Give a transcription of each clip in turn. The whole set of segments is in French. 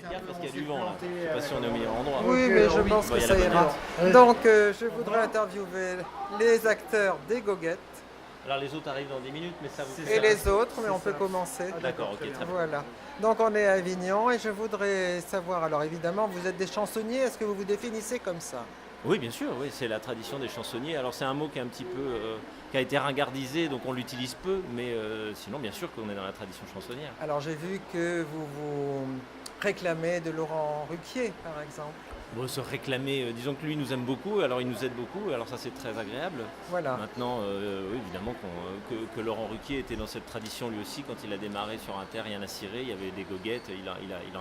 Faites gaffe parce qu'il y a du vent là. Je sais pas si on est au meilleur endroit. Oui, mais je pense Bon, que il y a la ça bonne ira. heure. Donc, je voudrais interviewer les acteurs des Goguettes Alors les autres arrivent dans 10 minutes, mais ça vous fait et ça les autres, mais on peut commencer. D'accord, ok, très bien. Voilà. Donc, on est à Avignon et je voudrais savoir, alors évidemment, vous êtes des chansonniers, est-ce que vous vous définissez comme ça? Oui, bien sûr, oui, c'est la tradition des chansonniers. Alors c'est un mot qui est un petit peu, qui a été ringardisé, donc on l'utilise peu, mais sinon bien sûr qu'on est dans la tradition chansonnière. Alors, j'ai vu que vous vous réclamez de Laurent Ruquier, par exemple. Bon, se réclamer, disons que lui nous aime beaucoup, alors il nous aide beaucoup, alors ça c'est très agréable. Voilà. Maintenant, oui, évidemment que Laurent Ruquier était dans cette tradition lui aussi, quand il a démarré sur Inter, rien à cirer, il y avait des goguettes, il en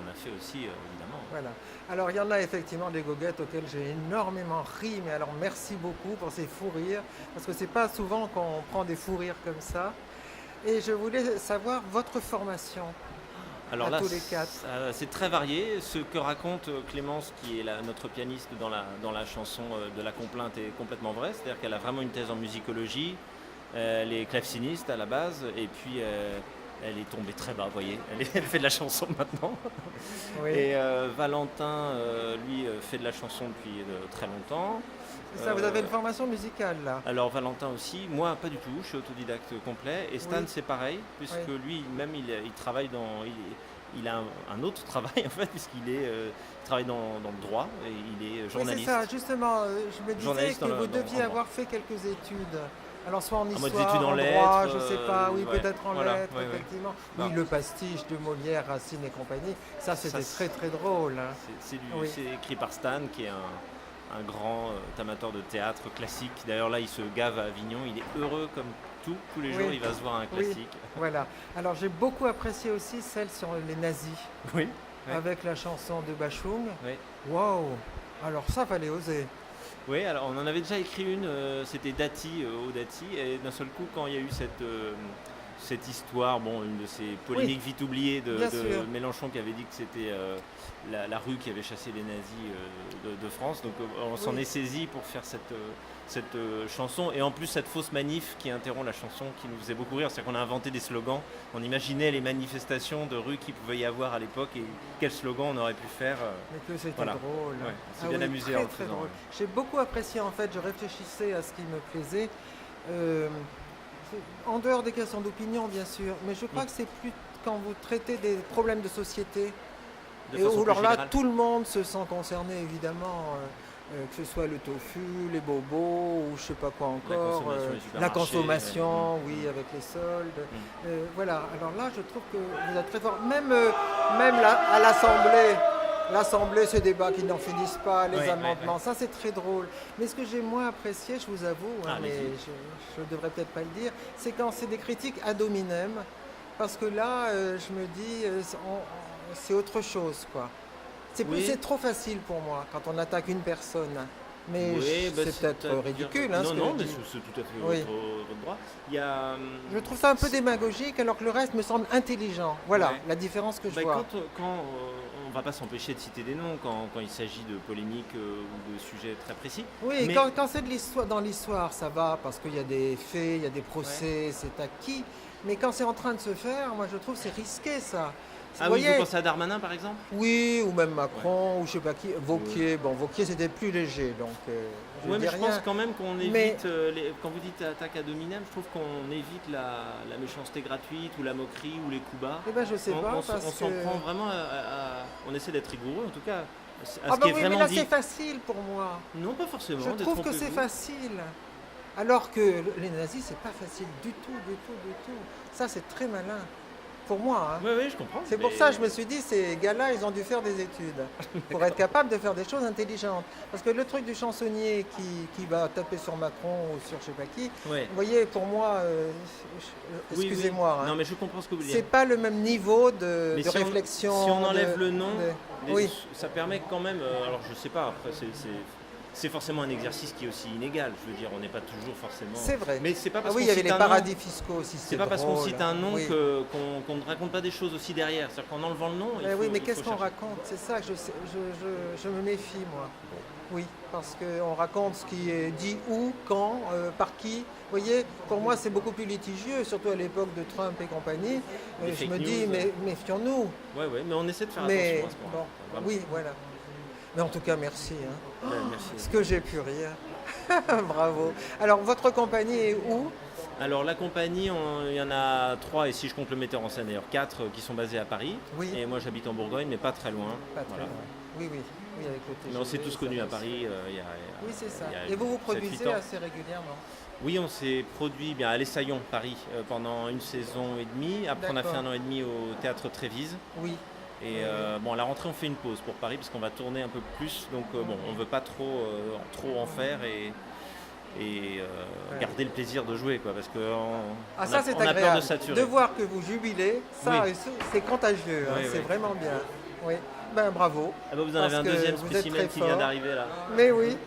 a fait aussi, évidemment. Voilà. Alors, il y en a effectivement des goguettes auxquelles j'ai énormément ri, mais alors merci beaucoup pour ces fous rires, parce que c'est pas souvent qu'on prend des fous rires comme ça. Et je voulais savoir votre formation. Alors À là, tous les quatre. c'est très varié. Ce que raconte Clémence, qui est notre pianiste dans la chanson de La Complainte, est complètement vrai. C'est-à-dire qu'elle a vraiment une thèse en musicologie. Elle est claveciniste à la base, et puis elle est tombée très bas, vous voyez. Elle fait de la chanson maintenant. Oui. Et Valentin, lui, fait de la chanson depuis très longtemps. C'est ça, vous avez une formation musicale là. Alors Valentin aussi, moi pas du tout, je suis autodidacte complet. Et Stan Oui. c'est pareil, puisque Oui. lui même il travaille il a un autre travail en fait, puisqu'il travaille dans le droit et il est Oui, journaliste. c'est ça, justement, je me disais Journaliste que vous dans deviez le avoir fait quelques études. Alors soit en mode histoire, études en en droit, lettres, je sais pas, oui, ouais, peut-être en voilà, lettres, ouais, ouais. effectivement. Non. Oui, le pastiche de Molière, Racine et compagnie, ça c'était Ça, très très drôle. Hein. Oui. C'est écrit par Stan qui est un grand amateur de théâtre classique. D'ailleurs là il se gave à Avignon, il est heureux comme tout, tous les jours Oui. il va se voir un Oui. classique. Voilà. Alors j'ai beaucoup apprécié aussi celle sur les nazis, Oui. Ouais. avec la chanson de Bachung. Oui. Waouh! Alors ça, fallait oser. Oui, alors on en avait déjà écrit une, c'était Dati, au Dati, et d'un seul coup, quand il y a eu cette histoire, bon, une de ces polémiques vite oubliées Bien sûr. de Mélenchon qui avait dit que c'était la rue qui avait chassé les nazis de France, donc on s'en Oui. est saisi pour faire cette chanson, et en plus cette fausse manif qui interrompt la chanson qui nous faisait beaucoup rire, c'est-à-dire qu'on a inventé des slogans, on imaginait les manifestations de rue qu'il pouvait y avoir à l'époque et quel slogan on aurait pu faire. Mais que c'était Voilà. drôle. Ouais, on s'est Ah bien oui, amusé très, en le très faisant. drôle. J'ai beaucoup apprécié en fait, je réfléchissais à ce qui me plaisait. Euh, En dehors des questions d'opinion, bien sûr, mais je crois que c'est plus quand vous traitez des problèmes de société. De Et façon où, plus alors là, générale. tout le monde se sent concerné, évidemment, que ce soit le tofu, les bobos, ou je sais pas quoi encore, consommation des la supermarchés, consommation, ouais. oui, avec les soldes. Mm. Voilà, alors là, je trouve que vous êtes très fort. Même à l'Assemblée, ces débats qui n'en finissent pas, les Ouais, amendements, ouais. ça c'est très drôle. Mais ce que j'ai moins apprécié, je vous avoue, hein, Ah, mais allez-y. je ne devrais peut-être pas le dire, c'est quand c'est des critiques ad hominem, parce que là, je me dis, c'est autre chose, quoi. Oui. C'est trop facile pour moi quand on attaque une personne. Mais Oui, bah, c'est peut-être c'est-à-dire- ridicule. Hein, non, ce que non, je mais dis. c'est tout à fait Oui. votre droit. Il y a. Je trouve ça un peu démagogique alors que le reste me semble intelligent. Voilà Ouais. la différence que je Bah, vois. quand on va pas s'empêcher de citer des noms quand il s'agit de polémiques ou de sujets très précis. Oui, mais- quand c'est de l'histoire, dans l'histoire, ça va parce qu'il y a des faits, il y a des procès, c'est acquis. Mais quand c'est en train de se faire, moi je trouve que c'est risqué ça. Ah oui, vous pensez à Darmanin par exemple? Oui, ou même Macron, ou je sais pas qui. Vauquier, bon, Vauquier c'était plus léger, donc je Oui, dis mais je rien. pense quand même qu'on évite, Mais- quand vous dites attaque ad hominem, je trouve qu'on évite la méchanceté gratuite ou la moquerie ou les coups bas. Eh ben je sais pas On parce s'en que. prend vraiment on essaie d'être rigoureux en tout cas, à Ah ce bah qui est oui, mais vraiment là dit. c'est facile pour moi. Non, pas forcément. Je trouve que c'est facile. Alors que les nazis, c'est pas facile du tout, du tout, du tout. Ça, c'est très malin. Pour moi. Hein. Oui, oui, je comprends. C'est pour ça que je me suis dit, ces gars-là, ils ont dû faire des études pour être capables de faire des choses intelligentes. Parce que le truc du chansonnier qui va taper sur Macron ou sur je sais pas qui, Ouais. vous voyez, pour moi, Oui, excusez-moi, oui. hein, Non, mais je comprends ce que vous voulez c'est dire. pas le même niveau de Mais si réflexion. si on enlève le nom, Oui. ça permet quand même. Alors, je sais pas. Après, c'est forcément un exercice qui est aussi inégal. Je veux dire, on n'est pas toujours forcément. C'est vrai. Mais c'est pas Ah parce oui, qu'on il y avait cite les un nom. paradis fiscaux aussi. C'est pas parce qu'on drôle. cite un nom Oui. qu'on ne raconte pas des choses aussi derrière. C'est-à-dire qu'en enlevant le nom, il faut, Oui, mais il qu'est-ce faut qu'on chercher. raconte? C'est ça que je me méfie, moi. Oui, parce qu'on raconte ce qui est dit où, quand, par qui. Vous voyez, pour moi, c'est beaucoup plus litigieux, surtout à l'époque de Trump et compagnie. Des Je fake me dis, news. mais méfions-nous. Ouais, mais on essaie de faire Mais attention à ce moment-là. bon, Vraiment. oui, voilà. Mais en tout cas, merci. Hein. Ouais, merci. Ce que j'ai pu rire. Bravo. Alors, votre compagnie est où? Alors la compagnie, il y en a 3, et si je compte le metteur en scène d'ailleurs, 4 qui sont basés à Paris. Oui. Et moi j'habite en Bourgogne, mais pas très loin. Pas très Voilà. loin. Oui, oui. Oui, avec le Mais on s'est TGV, tous connus ça à passe. Paris il y a. Oui, c'est ça. il y a Et vous 7-8 produisez ans. assez régulièrement? Oui, on s'est produit bien à l'Essaillon, Paris, pendant une saison et demie. Après, on a fait D'accord. 1 an et demi au théâtre Trévise. Oui. Et bon, à la rentrée, on fait une pause pour Paris parce qu'on va tourner un peu plus. Donc, bon, on veut pas trop en faire et Ouais. garder le plaisir de jouer, quoi, parce qu'on Ah, ça, c'est on a peur agréable. de saturer. De voir que vous jubilez, ça, Oui. c'est contagieux. Hein, Oui, c'est oui. vraiment bien. Oui. Ben, bravo. Ah bah, vous en avez Parce un que deuxième vous êtes spécimen très qui vient fort. d'arriver là. Mais oui.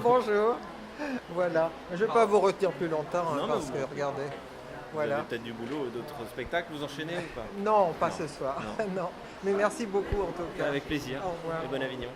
Bonjour. Voilà. Je ne vais pas vous retenir plus longtemps, hein, Non, mais parce bon. que, regardez. Vous avez Voilà. peut-être du boulot, d'autres spectacles, vous enchaînez ou pas? Non, pas Non. ce soir. Non. Non. Mais merci beaucoup, en tout cas. Avec plaisir. Au revoir. Et bon Avignon.